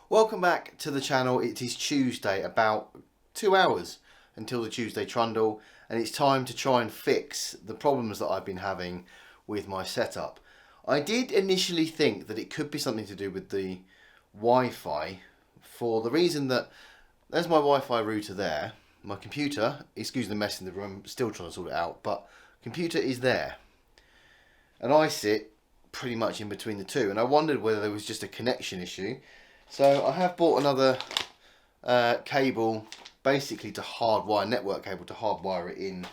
Welcome back to the channel. It is Tuesday, about 2 hours until the Tuesday trundle, and it's time to try and fix the problems that I've been having with my setup. I did initially think that it could be something to do with the Wi-Fi, for the reason that there's my Wi-Fi router there. My computer, excuse the mess in the room, still trying to sort it out, but computer is there. And I sit pretty much in between the two, and I wondered whether there was just a connection issue. So I have bought another cable, basically to hardwire, network cable to hardwire it in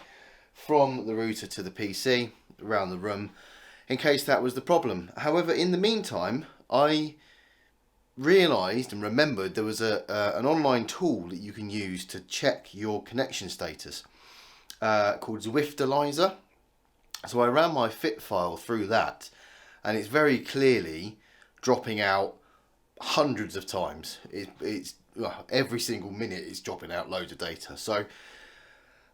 from the router to the PC around the room, in case that was the problem. However, in the meantime, I realised and remembered there was an online tool that you can use to check your connection status called Zwift Dropouts. So I ran my fit file through that, and it's very clearly dropping out hundreds of times. It's every single minute it's dropping out loads of data. So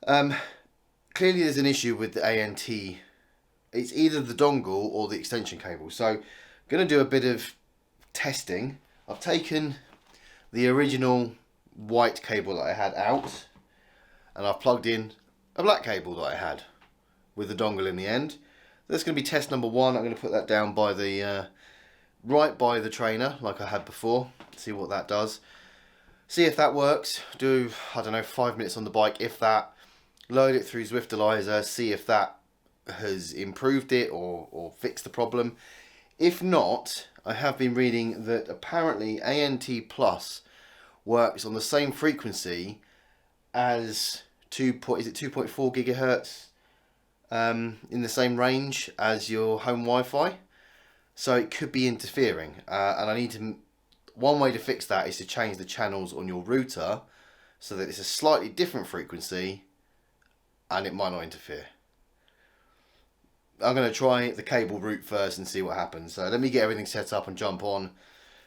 clearly there's an issue with the ANT. It's either the dongle or the extension cable. So I'm going to do a bit of testing. I've taken the original white cable that I had out, and I've plugged in a black cable that I had with the dongle in the end. That's going to be test number one. I'm going to put that down by the right by the trainer like I had before, see what that does, see if that works. Do, I don't know, 5 minutes on the bike, if that, load it through Zwift Dropouts, see if that has improved it or fixed the problem. If not, I have been reading that apparently ANT Plus works on the same frequency as 2.4 gigahertz in the same range as your home Wi-Fi. So it could be interfering, and I need to. One way to fix that is to change the channels on your router so that it's a slightly different frequency, and it might not interfere. I'm going to try the cable route first and see what happens. So let me get everything set up and jump on,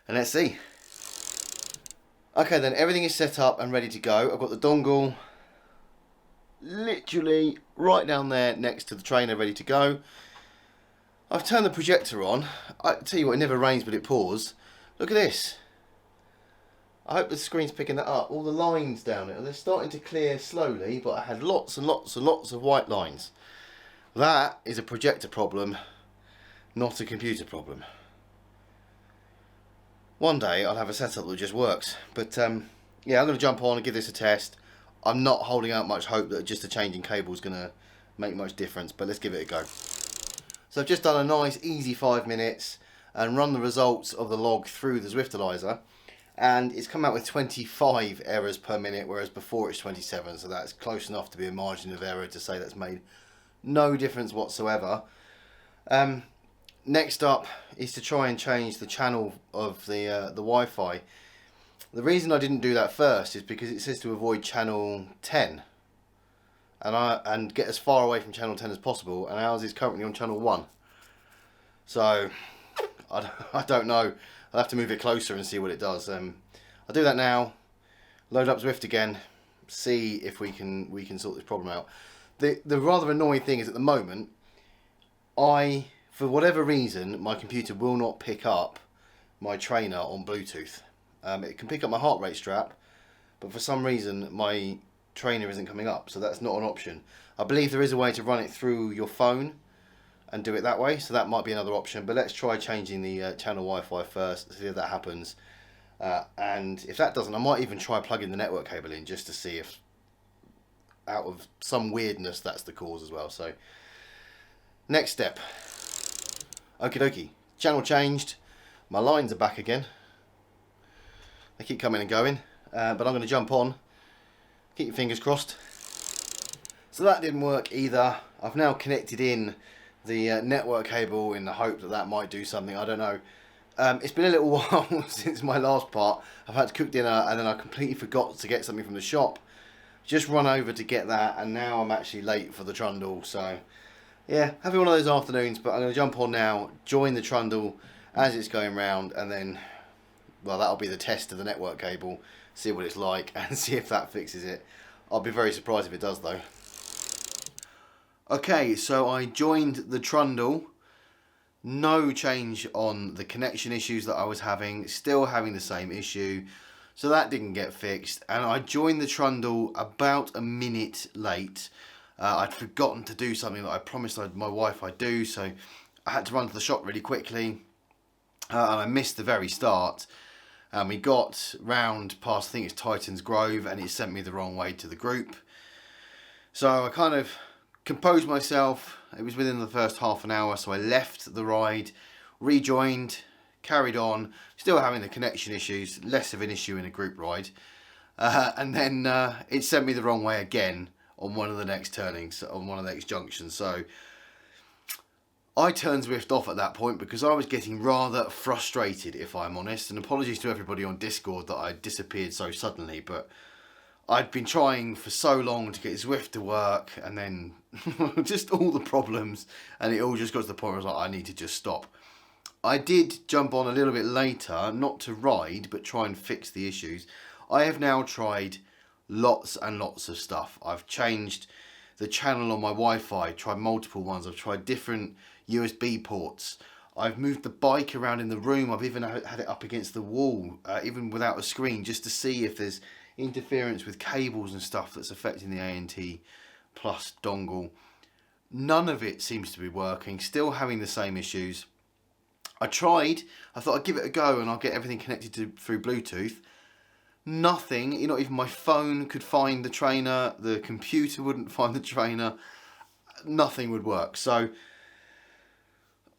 and let's see. Okay, then everything is set up and ready to go. I've got the dongle literally right down there next to the trainer, ready to go. I've turned the projector on. I tell you what, it never rains but it pours. Look at this. I hope the screen's picking that up. All the lines down it, they're starting to clear slowly, but I had lots and lots and lots of white lines. That is a projector problem, not a computer problem. One day I'll have a setup that just works. But yeah, I'm going to jump on and give this a test. I'm not holding out much hope that just a changing cable is going to make much difference, but let's give it a go. So I've just done a nice easy 5 minutes and run the results of the log through the Zwift Dropouts, and it's come out with 25 errors per minute, whereas before it's 27, so that's close enough to be a margin of error to say that's made no difference whatsoever. Next up is to try and change the channel of the Wi-Fi. The reason I didn't do that first is because it says to avoid channel 10. And get as far away from channel 10 as possible, and ours is currently on channel 1. So I don't know. I'll have to move it closer and see what it does. I'll do that now. Load up Zwift again. See if we can sort this problem out. The rather annoying thing is at the moment, for whatever reason, my computer will not pick up my trainer on Bluetooth. It can pick up my heart rate strap, but for some reason my trainer isn't coming up, so that's not an option. I believe there is a way to run it through your phone and do it that way, so that might be another option, but let's try changing the channel Wi-Fi first, see if that happens, and if that doesn't, I might even try plugging the network cable in just to see if out of some weirdness that's the cause as well. So next step, okie dokie, channel changed, my lines are back again, they keep coming and going, but I'm going to jump on. Keep your fingers crossed. So that didn't work either. I've now connected in the network cable in the hope that that might do something. I don't know. It's been a little while since my last part. I've had to cook dinner and then I completely forgot to get something from the shop. Just run over to get that, and now I'm actually late for the trundle. So yeah, having one of those afternoons, but I'm going to jump on now, join the trundle as it's going round, and then, well, that'll be the test of the network cable. See what it's like and see if that fixes it. I'll be very surprised if it does though. Okay, so I joined the trundle No change on the connection issues that I was having, still having the same issue. So that didn't get fixed, and I joined the trundle about a minute late. I'd forgotten to do something that I promised my wife I'd do, so I had to run to the shop really quickly, and I missed the very start. And we got round past, I think it's Titan's Grove, and it sent me the wrong way to the group. So I kind of composed myself. It was within the first half an hour, so I left the ride, rejoined, carried on, still having the connection issues, less of an issue in a group ride. And then it sent me the wrong way again on one of the next turnings, on one of the next junctions. So I turned Zwift off at that point because I was getting rather frustrated, if I'm honest. And apologies to everybody on Discord that I disappeared so suddenly, but I'd been trying for so long to get Zwift to work, and then just all the problems, and it all just got to the point where I was like, I need to just stop. I did jump on a little bit later, not to ride, but try and fix the issues. I have now tried lots and lots of stuff. I've changed the channel on my Wi-Fi, tried multiple ones. I've tried different USB ports. I've moved the bike around in the room. I've even had it up against the wall, even without a screen, just to see if there's interference with cables and stuff that's affecting the ANT Plus dongle. None of it seems to be working. Still having the same issues. I thought I'd give it a go and I'll get everything connected through Bluetooth. Nothing, not even my phone could find the trainer, the computer wouldn't find the trainer, nothing would work. So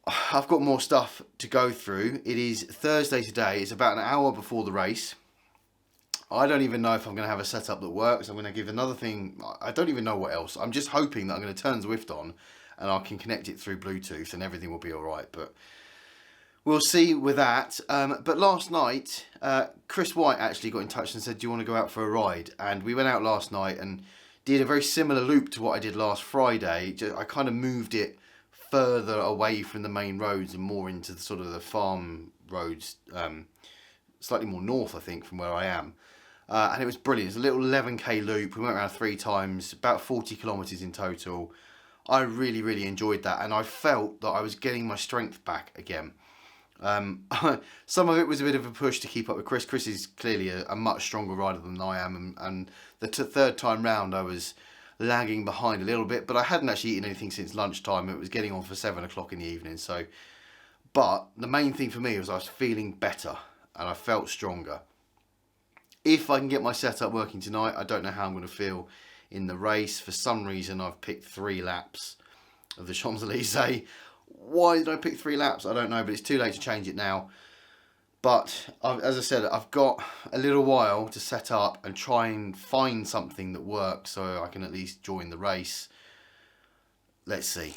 I've got more stuff to go through. It is Thursday today, it's about an hour before the race. I don't even know if I'm going to have a setup that works. I'm going to give another thing, I don't even know what else. I'm just hoping that I'm going to turn Zwift on and I can connect it through Bluetooth and everything will be alright, but we'll see with that. But last night, Chris White actually got in touch and said, do you want to go out for a ride? And we went out last night and did a very similar loop to what I did last Friday. I kind of moved it further away from the main roads and more into the sort of the farm roads, slightly more north, I think, from where I am. And it was brilliant. It's a little 11k loop. We went around 3 times, about 40 kilometres in total. I really, really enjoyed that. And I felt that I was getting my strength back again. Some of it was a bit of a push to keep up with Chris. Chris is clearly a much stronger rider than I am, and the third time round I was lagging behind a little bit, but I hadn't actually eaten anything since lunchtime. It was getting on for 7 o'clock in the evening. So, but the main thing for me was I was feeling better and I felt stronger. If I can get my setup working tonight, I don't know how I'm going to feel in the race. For some reason I've picked 3 laps of the Champs-Élysées. Why did I pick 3 laps? I don't know, but it's too late to change it now. But as I said, I've got a little while to set up and try and find something that works so I can at least join the race. Let's see.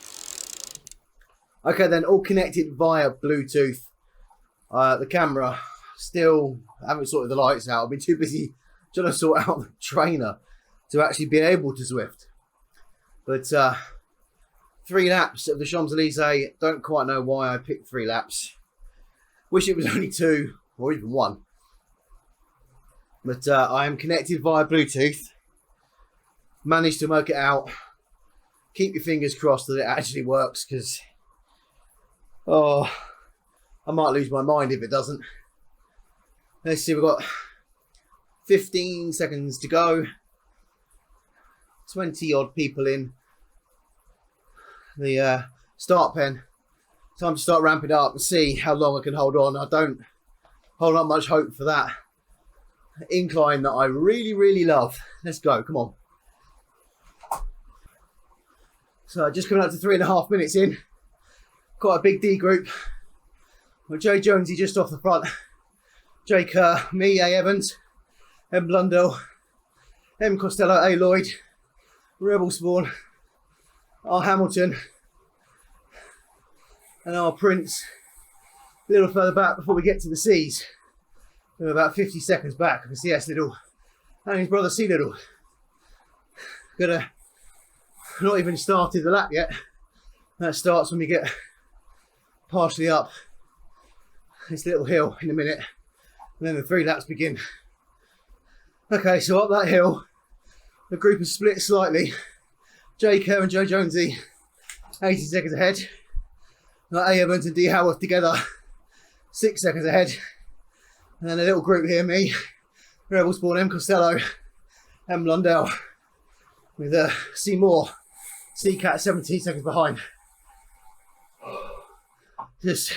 Okay then, all connected via Bluetooth. The camera, still haven't sorted the lights out. I've been too busy trying to sort out the trainer to actually be able to Zwift. But 3 laps of the Champs-Élysées. Don't quite know why I picked 3 laps. Wish it was only 2 or even 1. But I am connected via Bluetooth. Managed to work it out. Keep your fingers crossed that it actually works, because I might lose my mind if it doesn't. Let's see, we've got 15 seconds to go. 20 odd people in the start pen. Time to start ramping up and see how long I can hold on. I don't hold up much hope for that incline that I really, really love. Let's go, come on. So just coming up to 3.5 minutes in. Quite a big D group. With Jay Jonesy just off the front. Jake Kerr, me, A Evans, M Blundell, M Costello, A Lloyd, Rebel Spawn, R Hamilton, and our Prince a little further back before we get to the C's. We're about 50 seconds back of the CS Little and his brother C Little. Not even started the lap yet. That starts when we get partially up this little hill in a minute, and then the 3 laps begin. Okay, so up that hill, the group is split slightly. Jay Kerr and Joe Jonesy, 80 seconds ahead. A. Evans and D. Howarth together, 6 seconds ahead. And then a little group here, me, Rebel Spawn, M. Costello, M. Blundell, with Seymour, C-Cat 17 seconds behind. Just,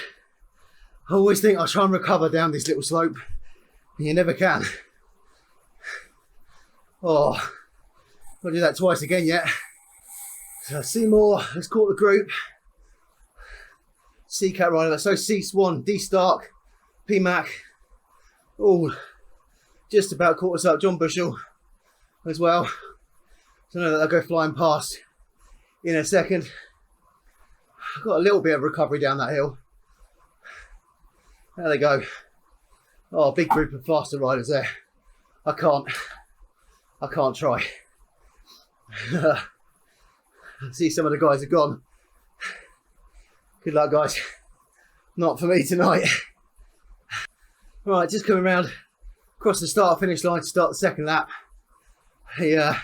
I always think I'll try and recover down this little slope, and you never can. Oh, I'll do that twice again yet. So Seymour has caught the group. C-Cat rider, so C Swan, D Stark, P Mac, all just about caught us up. John Bushell as well. So I know that I'll go flying past in a second. I've got a little bit of recovery down that hill. There they go. Oh, big group of faster riders there. I can't try. See, some of the guys have gone. Good luck, guys. Not for me tonight. Right, just coming round across the start finish line to start the second lap. The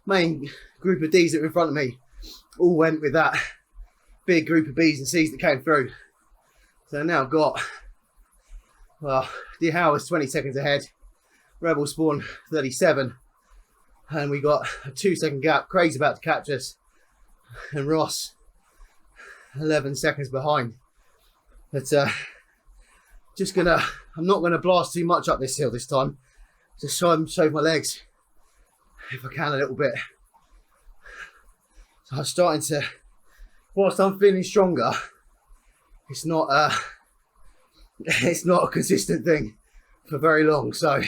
main group of Ds that were in front of me all went with that big group of Bs and Cs that came through. So now I've got, well, D. Howard's 20 seconds ahead, Rebel Spawn 37, and we got a 2-second gap. Craig's about to catch us, and Ross 11 seconds behind. But I'm not gonna blast too much up this hill this time. Just try and shave my legs if I can a little bit. So I'm starting to, whilst I'm feeling stronger, it's not a consistent thing for very long. So I'm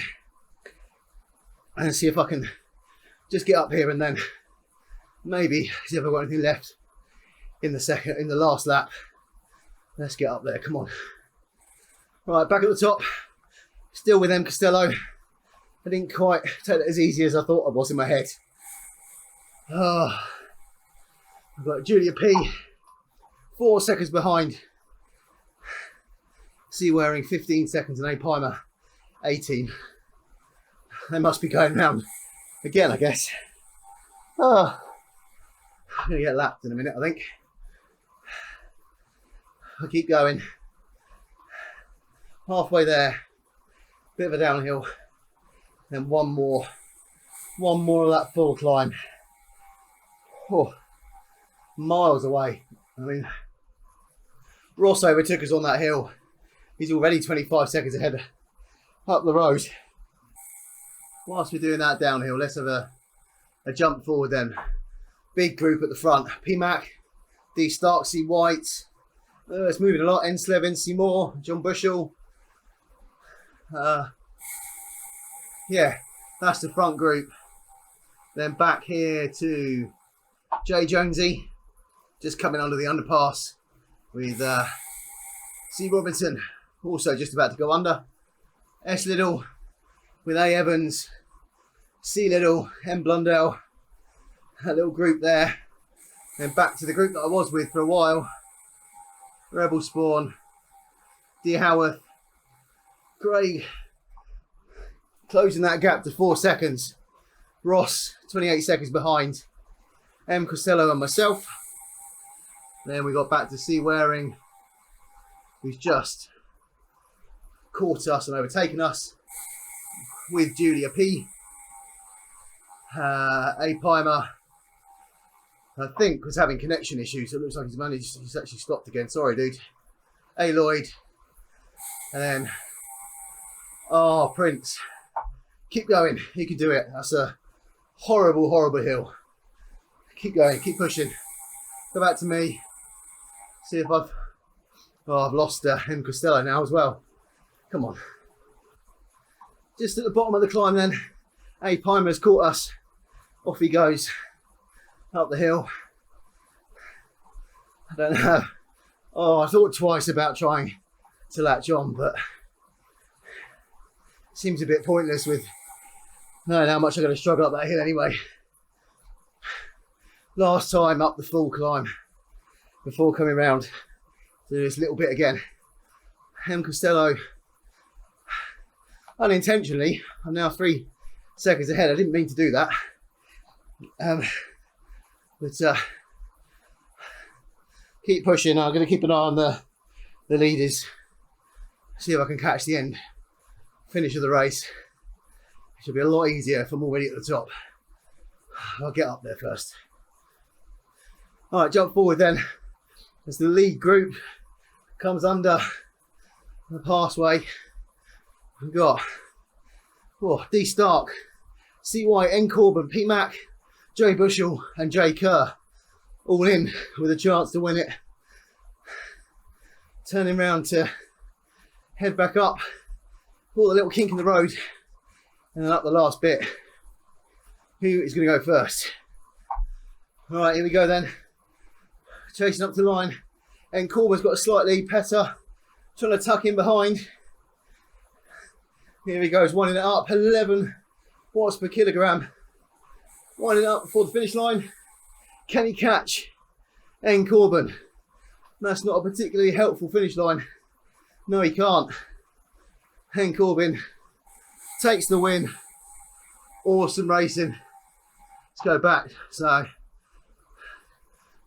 gonna see if I can just get up here and then maybe see if I've got anything left in the last lap. Let's get up there, come on. Right, back at the top, still with M. Costello. I didn't quite take it as easy as I thought I was in my head. Oh, I've got Julia P, 4 seconds behind. C Waring 15 seconds and A Pimer 18. They must be going round again, I guess. Oh, I'm gonna get lapped in a minute, I think. I'll keep going. Halfway there, bit of a downhill, then one more of that full climb. Oh, miles away. I mean, Ross overtook us on that hill. He's already 25 seconds ahead up the road. Whilst we're doing that downhill, let's have a jump forward then. Big group at the front. P-Mac, D Stark, C White. It's moving a lot. N Slevin, Seymour, John Bushell. Yeah, that's the front group. Then back here to Jay Jonesy, just coming under the underpass with C Robinson, also just about to go under. S Little with A Evans, C Little, M Blundell, a little group there. Then back to the group that I was with for a while. Rebel Spawn, D Howarth, Craig closing that gap to 4 seconds. Ross 28 seconds behind. M Costello and myself. Then we got back to C Waring, who's just caught us and overtaken us, with Julia P. A Pimer, I think, was having connection issues. It looks like he's actually stopped again. Sorry, dude. A Lloyd. And then, oh, Prince. Keep going. You can do it. That's a horrible, horrible hill. Keep going. Keep pushing. Go back to me. See if I've lost M. Costello now as well. Come on. Just at the bottom of the climb then, A Pimer's caught us. Off he goes up the hill. I don't know. Oh, I thought twice about trying to latch on, but it seems a bit pointless with knowing how much I'm going to struggle up that hill anyway. Last time up the full climb before coming round to this little bit again. M. Costello, unintentionally, I'm now 3 seconds ahead. I didn't mean to do that. But keep pushing. I'm going to keep an eye on the leaders. See if I can catch the end finish of the race. It should be a lot easier if I'm already at the top. I'll get up there first. All right, jump forward then. As the lead group comes under the passway, we've got D Stark, C White, N Corbin, P Mac, J Bushell and J Kerr, all in with a chance to win it. Turning round to head back up, pull the little kink in the road, and then up the last bit. Who is going to go first? All right, here we go then. Chasing up to the line. And Corbin's got a slight lead. Petter trying to tuck in behind. Here he goes, winding it up. 11 watts per kilogram. Winding it up before the finish line. Can he catch N Corbin? That's not a particularly helpful finish line. No, he can't. N Corbin takes the win. Awesome racing. Let's go back. So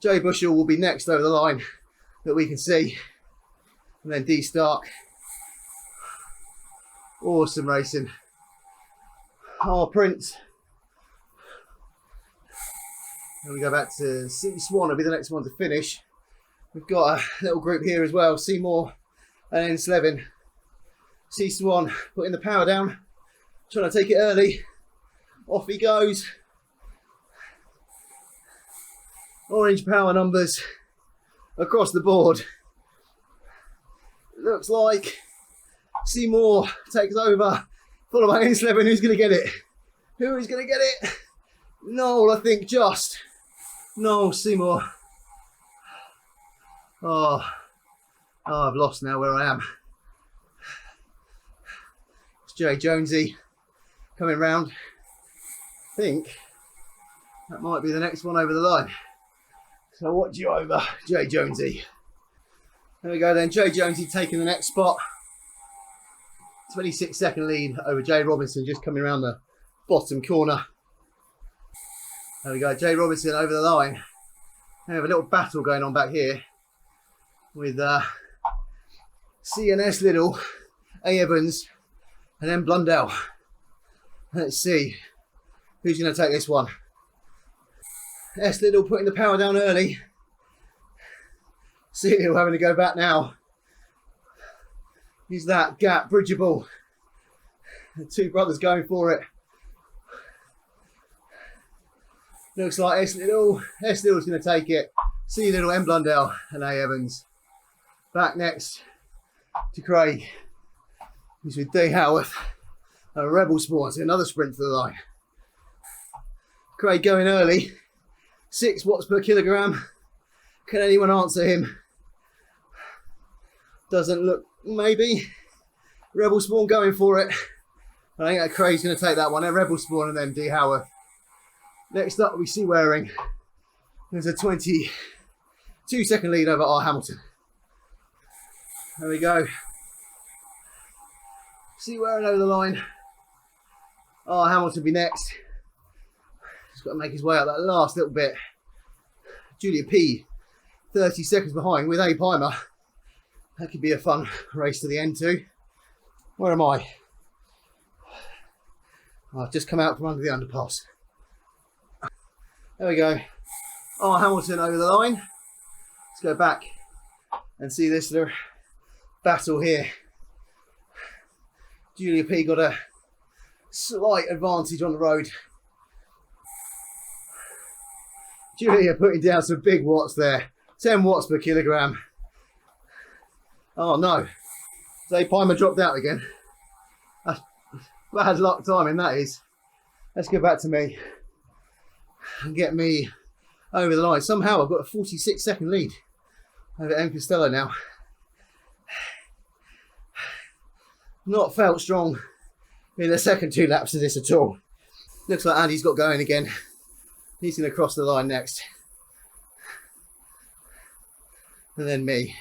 Jay Bushell will be next over the line that we can see. And then D Stark. Awesome racing. Our Prince. And we go back to C Swan, will be the next one to finish. We've got a little group here as well. Seymour and then Slevin. C Swan putting the power down. Trying to take it early. Off he goes. Orange power numbers across the board. Looks like Seymour takes over, followed by Slevin. Who's going to get it? Who is going to get it? Noel, I think, just. Noel Seymour. Oh, I've lost now where I am. It's Jay Jonesy coming round. I think that might be the next one over the line. So watch you over, Jay Jonesy. There we go then, Jay Jonesy taking the next spot. 26-second lead over Jay Robinson, just coming around the bottom corner. There we go, Jay Robinson over the line. We have a little battle going on back here with C&S Little, A Evans, and then Blundell. Let's see who's going to take this one. S Little putting the power down early. C Little having to go back now. Use that gap, bridgeable. The two brothers going for it. Looks like S Little's going to take it. C Little, M Blundell and A Evans. Back next to Craig. He's with D Howarth. A Rebel Sports, another sprint to the line. Craig going early. 6 watts per kilogram. Can anyone answer him? Doesn't look, maybe. Rebel Spawn going for it. I think that Craig's going to take that one. Rebel Spawn and then D Howarth. Next up we see Waring. There's a 22-second lead over R Hamilton. There we go. See Waring over the line. R Hamilton be next. Just got to make his way up that last little bit. Julia P, 30 seconds behind with A Pimer. That could be a fun race to the end too. Where am I? I've just come out from under the underpass. There we go. R Hamilton over the line. Let's go back and see this little battle here. Julia P got a slight advantage on the road. Julia putting down some big watts there. 10 watts per kilogram. Oh no. Zay Pimer dropped out again. That's bad luck timing, that is. Let's go back to me and get me over the line. Somehow I've got a 46-second lead over M Costello now. Not felt strong in the second 2 laps of this at all. Looks like Andy's got going again. He's going to cross the line next. And then me.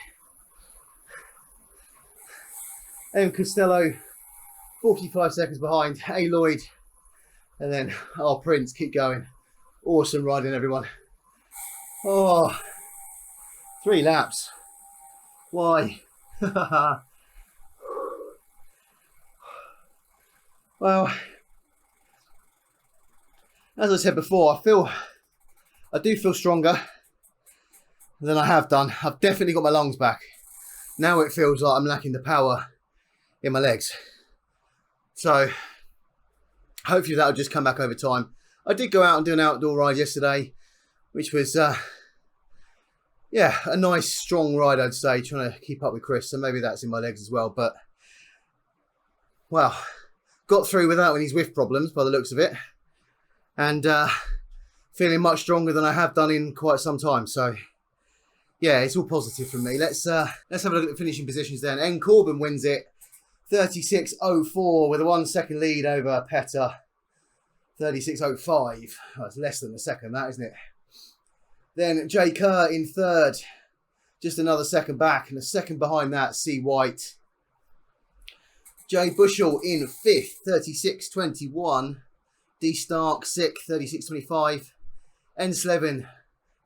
M Costello, 45 seconds behind. A Lloyd. And then our Prince, keep going. Awesome riding, everyone. Oh, 3 laps. Why? Well, as I said before, I do feel stronger than I have done. I've definitely got my lungs back. Now it feels like I'm lacking the power in my legs. So hopefully that'll just come back over time. I did go out and do an outdoor ride yesterday, which was yeah, a nice strong ride, I'd say, trying to keep up with Chris. So maybe that's in my legs as well. But well, got through without any Zwift problems by the looks of it, and feeling much stronger than I have done in quite some time. So yeah, it's all positive from me. Let's have a look at the finishing positions then. N. Corbin wins it, 36.04 with a 1 second lead over Petter. 36.05. Oh, it's less than a second, that, isn't it? Then J. Kerr in third, just another second back, and a second behind that, C. White. J. Bushell in fifth, 36.21. D. Stark sixth, 36.25. N. Slevin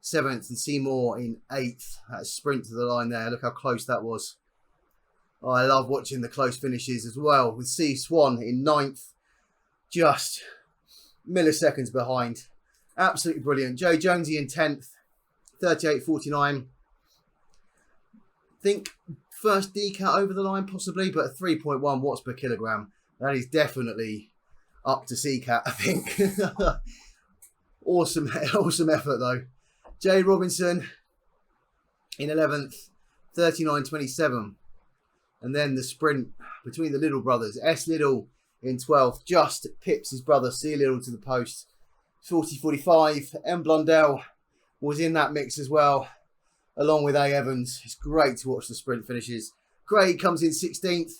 seventh, and Seymour in eighth. That sprint to the line there. Look how close that was. Oh, I love watching the close finishes as well, with C. Swan in ninth, just milliseconds behind. Absolutely brilliant. Joe Jonesy in 10th, 38.49. Think first decat over the line possibly, but 3.1 watts per kilogram. That is definitely up to CCAT, I think. Awesome effort though. Jay Robinson in 11th, 39.27. And then the sprint between the Little brothers. S. Little in 12th, just pips his brother C. Little to the post. 40.45. M. Blundell was in that mix as well, along with A. Evans. It's great to watch the sprint finishes. Gray comes in 16th.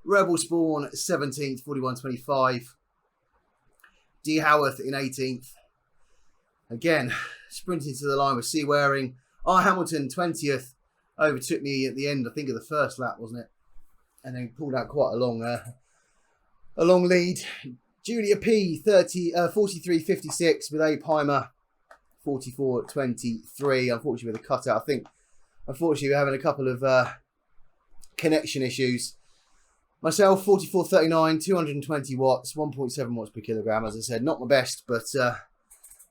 Rebel Spawn 17th, 41.25. D. Howarth in 18th. Again, sprinting to the line with C. Waring. R. Hamilton 20th. Overtook me at the end, I think, of the first lap, wasn't it? And then pulled out quite a long lead. Julia P 43.56 with A. Pimer 44.23. Unfortunately with a cutout. I think unfortunately we're having a couple of connection issues. Myself 44.39, 220 watts, 1.7 watts per kilogram. As I said, not my best, but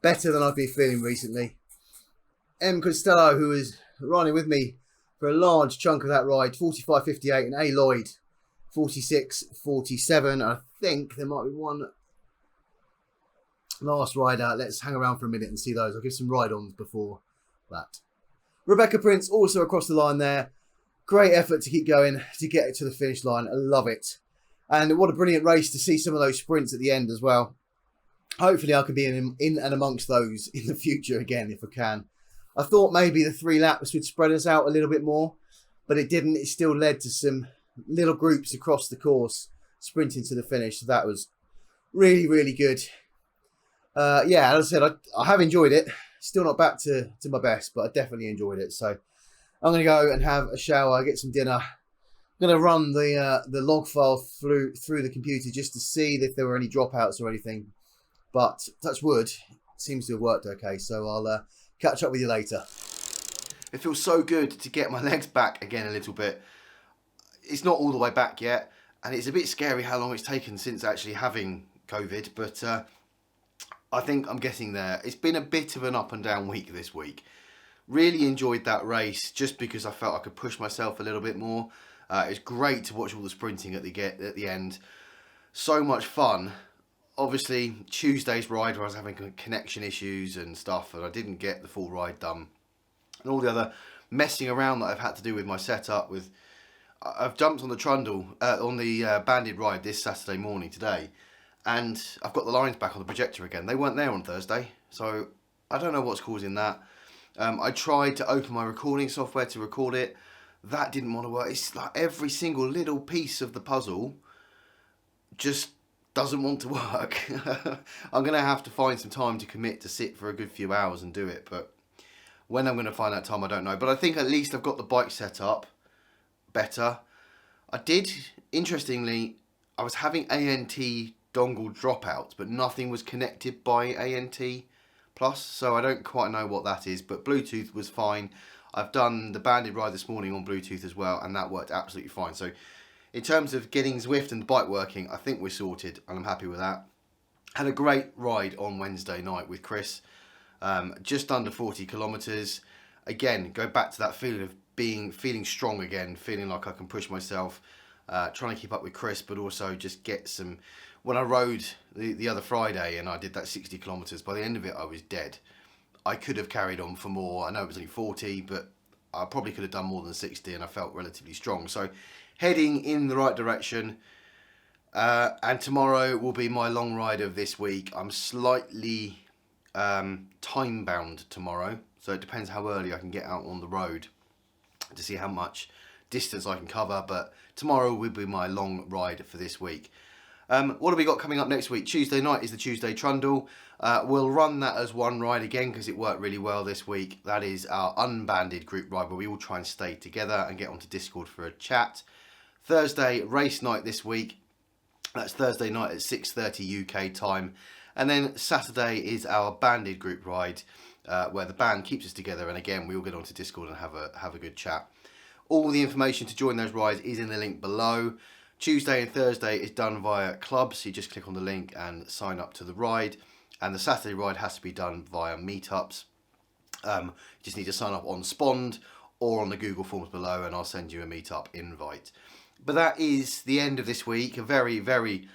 better than I've been feeling recently. M. Costello, who was riding with me for a large chunk of that ride, 45.58, and A. Lloyd 46.47. I think there might be one last ride out. Let's hang around for a minute and see those. I'll give some ride-ons before that. Rebecca Prince also across the line there. Great effort to keep going to get it to the finish line. I love it. And what a brilliant race to see some of those sprints at the end as well. Hopefully I can be in and amongst those in the future again if I can. I thought maybe the 3 laps would spread us out a little bit more, but it didn't. It still led to some little groups across the course sprinting to the finish. So that was really, really good. Yeah, as I said, I have enjoyed it. Still not back to my best, but I definitely enjoyed it. So I'm going to go and have a shower, get some dinner. I'm going to run the log file through the computer just to see if there were any dropouts or anything. But touch wood, it seems to have worked okay. So I'll catch up with you later. It feels so good to get my legs back again a little bit. It's not all the way back yet, and it's a bit scary how long it's taken since actually having COVID, but I think I'm getting there. It's been a bit of an up and down week this week. Really enjoyed that race just because I felt I could push myself a little bit more. It's great to watch all the sprinting at the end. So much fun. Obviously, Tuesday's ride where I was having connection issues and stuff, and I didn't get the full ride done. And all the other messing around that I've had to do with my setup. I've jumped on the trundle, on the banded ride this Saturday morning today, and I've got the lines back on the projector again. They weren't there on Thursday, so I don't know what's causing that. I tried to open my recording software to record it. That didn't want to work. It's like every single little piece of the puzzle just doesn't want to work. I'm going to have to find some time to commit to sit for a good few hours and do it, but when I'm going to find that time I don't know. But I think at least I've got the bike set up better. I did, interestingly, I was having ANT dongle dropouts, but nothing was connected by ANT plus, so I don't quite know what that is, but Bluetooth was fine. I've done the banded ride this morning on Bluetooth as well, and that worked absolutely fine. So in terms of getting Zwift and the bike working, I think we're sorted, and I'm happy with that. Had a great ride on Wednesday night with Chris, just under 40 kilometres. Again, go back to that feeling of feeling strong again, feeling like I can push myself, trying to keep up with Chris, but also just get some. When I rode the other Friday and I did that 60 kilometres, by the end of it I was dead. I could have carried on for more. I know it was only 40, but I probably could have done more than 60, and I felt relatively strong. So heading in the right direction. And tomorrow will be my long ride of this week. I'm slightly time bound tomorrow, so it depends how early I can get out on the road to see how much distance I can cover, but tomorrow will be my long ride for this week. What have we got coming up next week? Tuesday night is the Tuesday Trundle. We'll run that as one ride again because it worked really well this week. That is our unbanded group ride where we all try and stay together and get onto Discord for a chat. Thursday, race night this week. That's Thursday night at 6:30 UK time. And then Saturday is our banded group ride where the band keeps us together, and again we all get onto Discord and have a good chat. All the information to join those rides is in the link below. Tuesday and Thursday is done via clubs, so you just click on the link and sign up to the ride. And the Saturday ride has to be done via meetups. You just need to sign up on Spond or on the Google Forms below, and I'll send you a meetup invite. But that is the end of this week. A very, very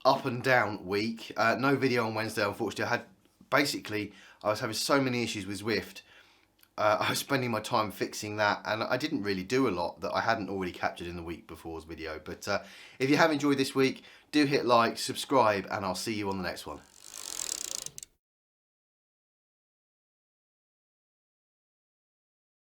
up and down week. No video on Wednesday, unfortunately. I was having so many issues with Zwift. I was spending my time fixing that, and I didn't really do a lot that I hadn't already captured in the week before's video. But if you have enjoyed this week, do hit like, subscribe, and I'll see you on the next one.